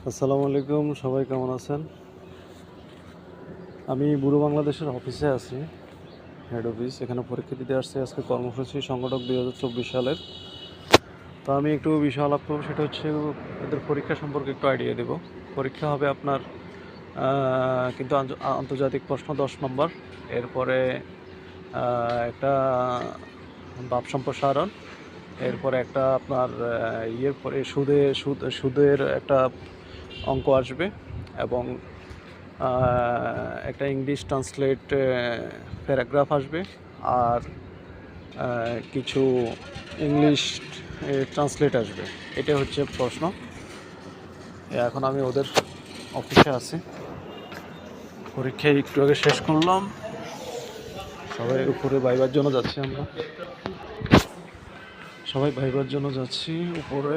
আসসালামু আলাইকুম, সবাই কেমন আছেন? আমি বুড়ো বাংলাদেশের অফিসে আছি, হেড অফিস। এখানে পরীক্ষা দিতে আসছি। আজকে কর্মসূচি সংগঠক 2024 সালের। তো আমি একটু বিষয় আলাপ করবো, সেটা হচ্ছে এদের পরীক্ষা সম্পর্কে একটু আইডিয়া দেব। পরীক্ষা হবে আপনার কিন্তু আন্তর্জাতিক প্রশ্ন 10 নম্বর। এরপরে একটা ভাব সম্প্রসারণ, এরপরে একটা আপনার ইয়ের পরে সুদের একটা অঙ্ক আসবে, এবং একটা ইংলিশ ট্রান্সলেট প্যারাগ্রাফ আসবে, আর কিছু ইংলিশ ট্রান্সলেট আসবে। এটা হচ্ছে প্রশ্ন। এখন আমি ওদের অফিসে আছি, পরীক্ষা একটু আগে শেষ করলাম। সবাই উপরে ভাইবার জন্য যাচ্ছি, আমরা সবাই ভাইবার জন্য যাচ্ছি উপরে।